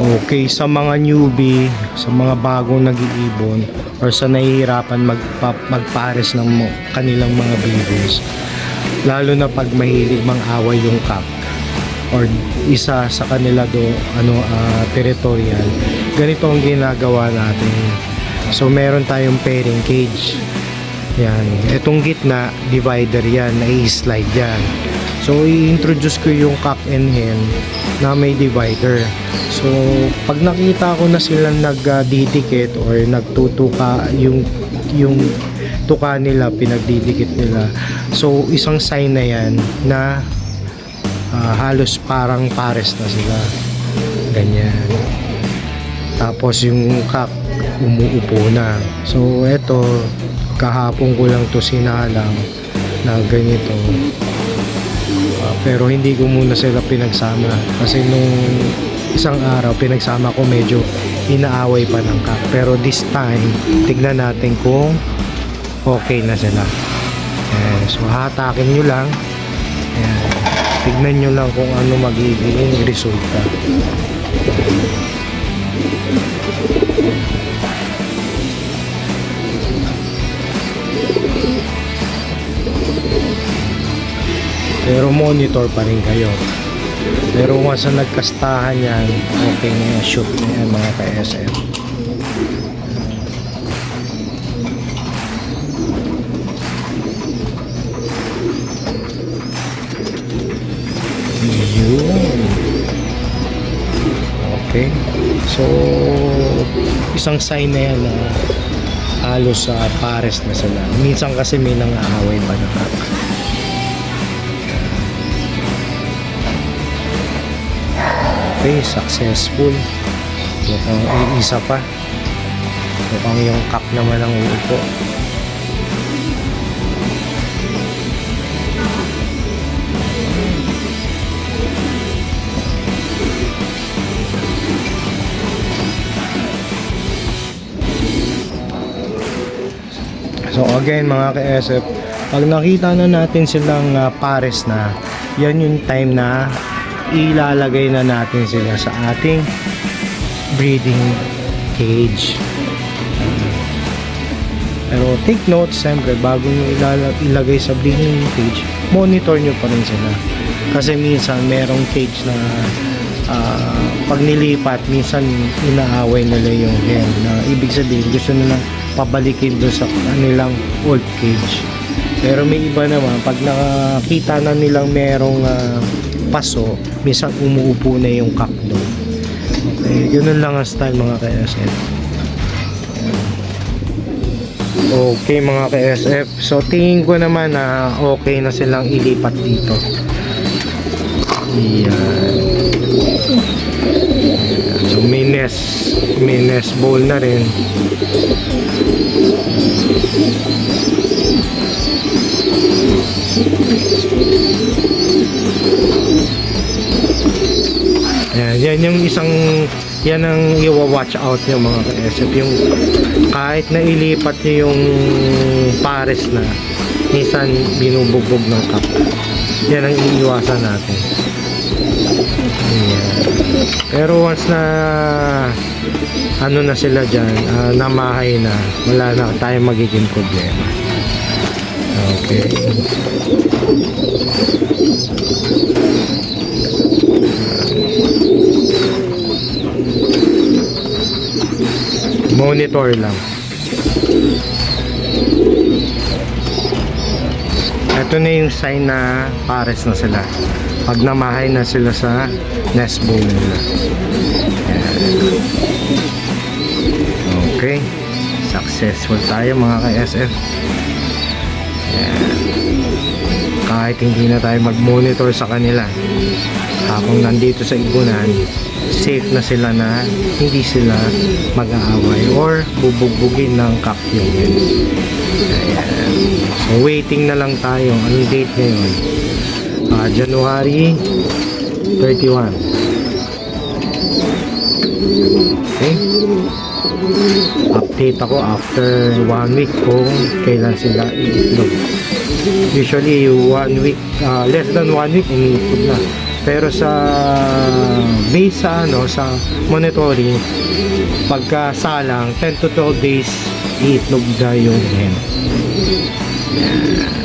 Okay, sa mga newbie, sa mga bagong nag-iibon or sa nahihirapan magpares ng kanilang mga breeders, lalo na pag mahilig mang-away yung cock or isa sa kanila territorial, ganito ang ginagawa natin. So meron tayong pairing cage. Yan, itong gitna divider yan, na i-slide yan. So i-introduce ko yung cock and hen na may divider. So pag nakita ko na sila nagdidikit or nagtutuka, yung tuka nila pinagdidikit nila, so isang sign na yan na halos parang pares na sila, ganyan. Tapos yung cock umuupo na. So eto, kahapon ko lang to sinalang na ganito. Pero hindi ko muna sila pinagsama kasi nung isang araw pinagsama ko, medyo inaaway pa ng cock. Pero this time tignan natin kung okay na sila. So hatakin nyo lang. Ayan. Tignan nyo lang kung ano magiging resulta. Pero monitor pa rin kayo. Pero once na nagkastahan yan, okay na yan, shoot na yan mga ka-SM. Yun. Okay. So isang sign na yan na halos pares na sila. Minsan kasi may nangaaway pa na cock. Okay, successful. Mukhang iisa pa. Mukhang yung cock naman ang uupo. So again mga ka-SF, pag nakita na natin silang pares na, yan yung time na ilalagay na natin sila sa ating breeding cage. Pero take note, siyempre bago nyo ilagay sa breeding cage, monitor nyo pa rin sila. Kasi minsan merong cage na pag nilipat, minsan inaaway nila yung hen, na ibig sabihin gusto nilang pabalikin doon sa kanilang old cage. Pero may iba naman, pag nakakita na nilang merong paso, minsan umuupo na yung cock doon. Okay, ganun lang ang style mga ka-SF. Okay mga ka-SF, so tingin ko naman na okay na silang ilipat dito. Yan. So may nest bowl na rin. Yan yung isang, yan ang i-watch out nyo mga ka-SF, yung kahit na ilipat nyo yung pares na, minsan binubugbog ng cock. Yan ang iiwasan natin. Yan. Pero once na ano na sila dyan, namahay na, wala na tayong magiging problema. Okay. Monitor lang. Ito na yung sign na pares na sila. Pag namahay na sila sa nest bowl nila. Okay. Successful tayo mga ka-SF. Kahit hindi na tayo mag-monitor sa kanila, habang nandito sa ibunan, safe na sila na hindi sila mag-aaway or bubugbugin ng cock yung hen. Ayan. So waiting na lang tayo. Anong date ngayon? January 31. Okay. Update ako after 1 week kung kailan sila iitlog. Usually 1 week, less than 1 week umiitlog na. Pero sa base sa sa monitoring, pagka salang 10 to 12 days iitlog na yung hen. Yan.